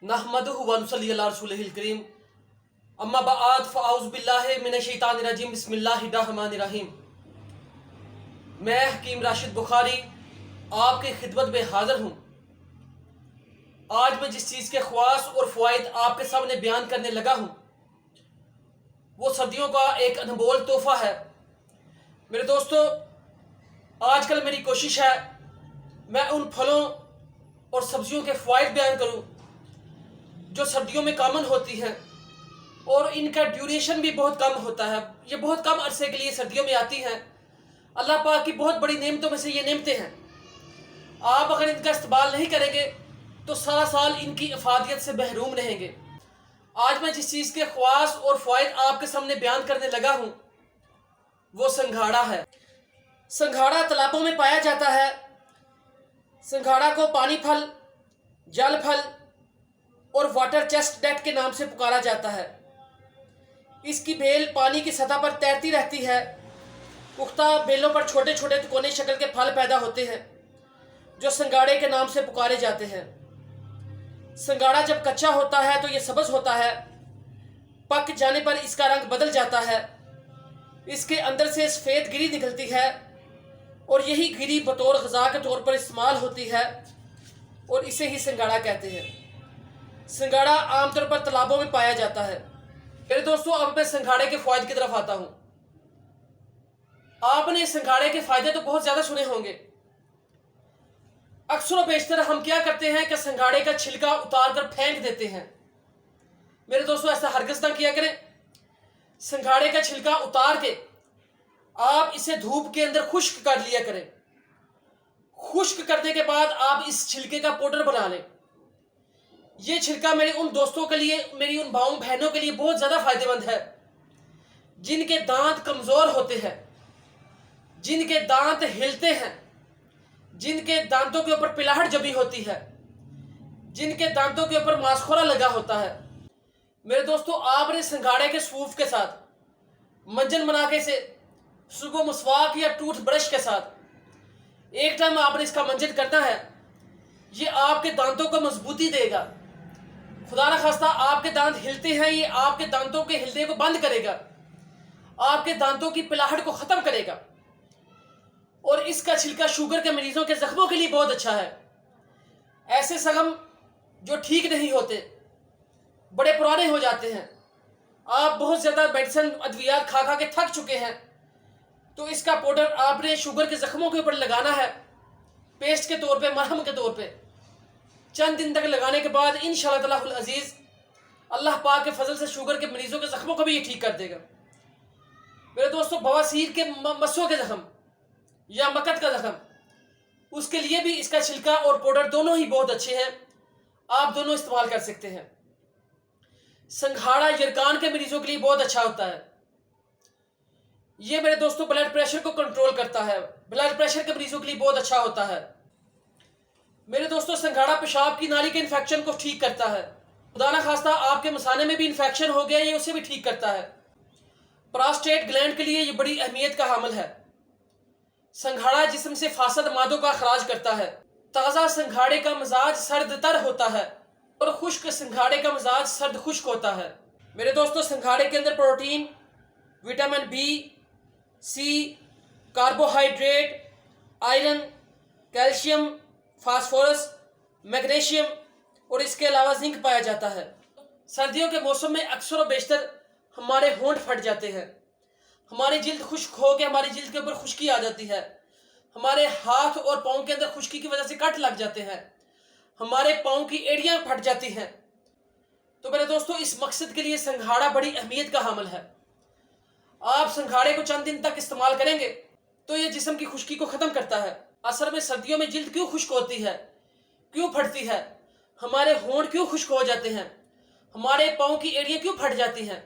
नहमदुहु व नुसल्ली अला रसूलिहिल करीम अम्मा बअद फ़अऊज़ु बिल्लाहि मिनश शैतानिर रजीम बिस्मिल्लाहिर रहमानिर रहीम। मैं हकीम राशिद बुखारी आपकी खिदमत में हाज़िर हूँ। आज मैं जिस चीज़ के ख़वास और फ़वाइद आपके सामने बयान करने लगा हूँ वो सर्दियों का एक अनमोल तोहफ़ा है। मेरे दोस्तों, आजकल मेरी कोशिश है मैं उन फलों और सब्जियों के फ़वाइद बयान करूँ जो सर्दियों में कॉमन होती हैं और इनका ड्यूरेशन भी बहुत कम होता है। ये बहुत कम अरसे के लिए सर्दियों में आती हैं। अल्लाह पाक की बहुत बड़ी नेमतों में से ये नेमतें हैं। आप अगर इनका इस्तेमाल नहीं करेंगे तो सारा साल इनकी अफादियत से महरूम रहेंगे। आज मैं जिस चीज़ के ख़वास और फ़वाइद आपके सामने बयान करने लगा हूँ वो संघाड़ा है। संघाड़ा तालाबों में पाया जाता है। संघाड़ा को पानी फल, जल फल और वाटर चेस्टनट के नाम से पुकारा जाता है। इसकी बेल पानी की सतह पर तैरती रहती है। पुख्ता बेलों पर छोटे छोटे तिकोने शक्ल के फल पैदा होते हैं जो संघाड़े के नाम से पुकारे जाते हैं। संघाड़ा जब कच्चा होता है तो ये सब्ज होता है। पक जाने पर इसका रंग बदल जाता है। इसके अंदर से सफ़ेद गिरी निकलती है और यही गिरी बतौर ग़िज़ा के तौर पर इस्तेमाल होती है और इसे ही संघाड़ा कहते हैं। संघाड़ा आमतौर पर तालाबों में पाया जाता है। मेरे दोस्तों, अब मैं संघाड़े के फ़ायदे की तरफ आता हूँ। आपने संघाड़े के फ़ायदे तो बहुत ज़्यादा सुने होंगे। अक्सर और बेशतर हम क्या करते हैं कि संघाड़े का छिलका उतार कर फेंक देते हैं। मेरे दोस्तों, ऐसा हरगिज़ ना किया करें। संघाड़े का छिलका उतार के आप इसे धूप के अंदर खुश्क कर लिया करें। खुश्क करने के बाद आप इस छिलके का पाउडर बना लें। ये छिलका मेरे उन दोस्तों के लिए, मेरी उन भाइयों बहनों के लिए बहुत ज़्यादा फायदेमंद है जिनके दांत कमज़ोर होते हैं, जिनके दांत हिलते हैं, जिनके दांतों के ऊपर पिलाहट जमी होती है, जिनके दांतों के ऊपर मांसखोरा लगा होता है। मेरे दोस्तों, आपने संघाड़े के सूफ के साथ मंजन बना के से सुबह मसवाक या टूथ ब्रश के साथ एक टाइम आपने इसका मंजन करना है। ये आपके दांतों को मजबूती देगा। खुदा न खास्ता आपके दांत हिलते हैं, ये आपके दांतों के हिलने को बंद करेगा, आपके दांतों की पिलाहट को ख़त्म करेगा। और इसका छिलका शुगर के मरीजों के जख्मों के लिए बहुत अच्छा है। ऐसे जख्म जो ठीक नहीं होते, बड़े पुराने हो जाते हैं, आप बहुत ज़्यादा मेडिसिन अद्वियात खा खा के थक चुके हैं, तो इसका पाउडर आपने शुगर के जख्मों के ऊपर लगाना है, पेस्ट के तौर पे, मरहम के तौर पे। चंद दिन तक लगाने के बाद इंशाअल्लाह ताला अजीज़ अल्लाह पाक के फजल से शुगर के मरीजों के जख्मों को भी ये ठीक कर देगा। मेरे दोस्तों, बवासीर के मस्सों के जख्म या मकत का जख्म, उसके लिए भी इसका छिलका और पाउडर दोनों ही बहुत अच्छे हैं। आप दोनों इस्तेमाल कर सकते हैं। संघाड़ा यरकान के मरीजों के लिए बहुत अच्छा होता है। ये मेरे दोस्तों ब्लड प्रेशर को कंट्रोल करता है। ब्लड प्रेशर के मरीजों के लिए बहुत अच्छा होता है। मेरे दोस्तों, संघाड़ा पेशाब की नाली के इन्फेक्शन को ठीक करता है। खुदा न खास्ता आपके मसाने में भी इन्फेक्शन हो गया, ये उसे भी ठीक करता है। प्रोस्टेट ग्लैंड के लिए ये बड़ी अहमियत का हामिल है। संघाड़ा जिस्म से फासद मादों का अखराज करता है। ताज़ा संघाड़े का मिजाज सर्द तर होता है और खुश्क संघाड़े का मिजाज सर्द खुश्क होता है। मेरे दोस्तों, संघाड़े के अंदर protein, vitamin B, C, carbohydrate, iron, calcium, phosphorus, magnesium और इसके अलावा जिंक पाया जाता है। सर्दियों के मौसम में अक्सर और बेशतर हमारे होंठ फट जाते हैं, हमारी जिल्द खुश्क हो के हमारी जिल्द के ऊपर खुश्की आ जाती है, हमारे हाथ और पाँव के अंदर खुश्की की वजह से कट लग जाते हैं, हमारे पाँव की एड़ियाँ फट जाती हैं। तो मेरे दोस्तों, इस मकसद के लिए संघाड़ा बड़ी अहमियत का हामिल है। आप संघाड़े को चंद दिन तक इस्तेमाल करेंगे तो ये जिस्म की खुश्की को ख़त्म करता है। असल में सर्दियों में जिल्द क्यों खुश्क होती है, क्यों फटती है, हमारे होंठ क्यों खुश्क हो जाते हैं, हमारे पाँव की एड़ियाँ क्यों फट जाती हैं?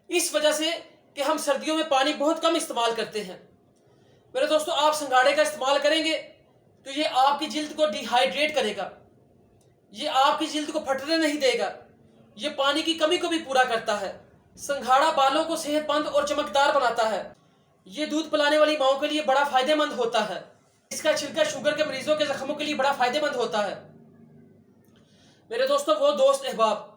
इस वजह से कि हम सर्दियों में पानी बहुत कम इस्तेमाल करते हैं। मेरे दोस्तों, आप संघाड़े का इस्तेमाल करेंगे तो ये आपकी जिल्द को डिहाइड्रेट करेगा, ये आपकी जिल्द को फटने नहीं देगा, ये पानी की कमी को भी पूरा करता है। संघाड़ा बालों को सेहतमंद और चमकदार बनाता है। ये दूध पिलाने वाली माओं के लिए बड़ा फायदेमंद होता है। इसका छिलका शुगर के मरीजों के जख्मों के लिए बड़ा फायदेमंद होता है। मेरे दोस्तों, वो दोस्त अहबाब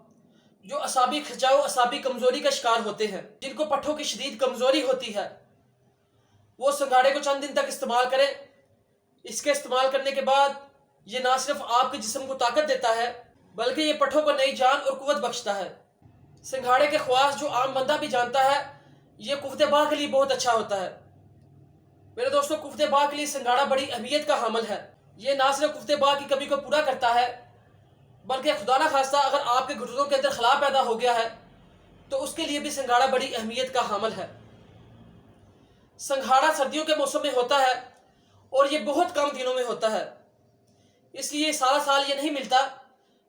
जो असाबी खिंचाव, असाबी कमजोरी का शिकार होते हैं, जिनको पट्ठों की शदीद कमजोरी होती है, वो संघाड़े को चंद दिन तक इस्तेमाल करें। इसके इस्तेमाल करने के बाद ये ना सिर्फ आपके जिस्म को ताकत देता है, बल्कि ये पट्ठों को नई जान और कुव्वत बख्शता है। संघाड़े के ख्वास जो आम बंदा भी जानता है, ये कुफ्ते बाह के लिए बहुत अच्छा होता है। मेरे दोस्तों, कुफ्ते बाह के लिए संघाड़ा बड़ी अहमियत का हामिल है। ये ना सिर्फ कुफ्ते बाह की कमी को पूरा करता है, बल्कि खुदा ना खास्ता अगर आपके घुटनों के अंदर खला पैदा हो गया है तो उसके लिए भी संघाड़ा बड़ी अहमियत का हामिल है। संघाड़ा सर्दियों के मौसम में होता है और ये बहुत कम दिनों में होता है, इसलिए सारा साल ये नहीं मिलता।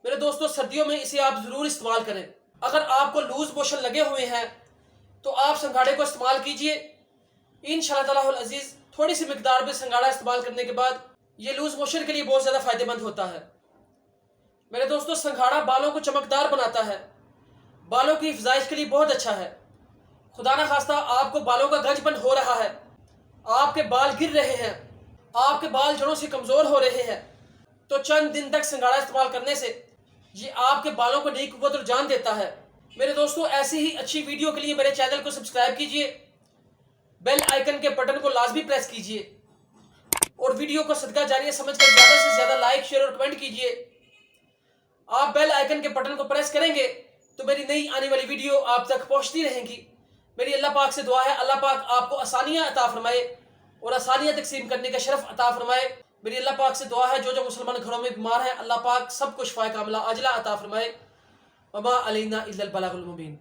मेरे दोस्तों, सर्दियों में इसे आप ज़रूर इस्तेमाल करें। अगर आपको लूज मोशन लगे हुए हैं तो आप संघाड़े को इस्तेमाल कीजिए। इंशाअल्लाह ताला अजीज़, थोड़ी सी मिकदार में संघाड़ा इस्तेमाल करने के बाद ये लूज मोशन के लिए बहुत ज़्यादा फ़ायदेमंद होता है। मेरे दोस्तों, संघाड़ा बालों को चमकदार बनाता है, बालों की हिफाज़त के लिए बहुत अच्छा है। खुदा ना खास्ता आपको बालों का गंजपन हो रहा है, आपके बाल गिर रहे हैं, आपके बाल जड़ों से कमज़ोर हो रहे हैं, तो चंद दिन तक संघाड़ा इस्तेमाल करने से ये आपके बालों को नई कुव्वत और जान देता है। मेरे दोस्तों, ऐसी ही अच्छी वीडियो के लिए मेरे चैनल को सब्सक्राइब कीजिए, बेल आइकन के बटन को लाजमी प्रेस कीजिए और वीडियो को सदका जारिया समझकर ज़्यादा से ज़्यादा लाइक, शेयर और कमेंट कीजिए। आप बेल आइकन के बटन को प्रेस करेंगे तो मेरी नई आने वाली वीडियो आप तक पहुंचती रहेंगी। मेरी अल्लाह पाक से दुआ है, अल्लाह पाक आपको आसानियां अता फरमाए और आसानियां तकसीम करने का शरफ अता फरमाए। मेरी अल्लाह पाक से दुआ है, जो जो मुसलमान घरों में बीमार हैं, अल्लाह पाक सबको शिफाए कामिला आजिला अता फरमाए। वमा अलैना इल्लल बलागुल मुबीन।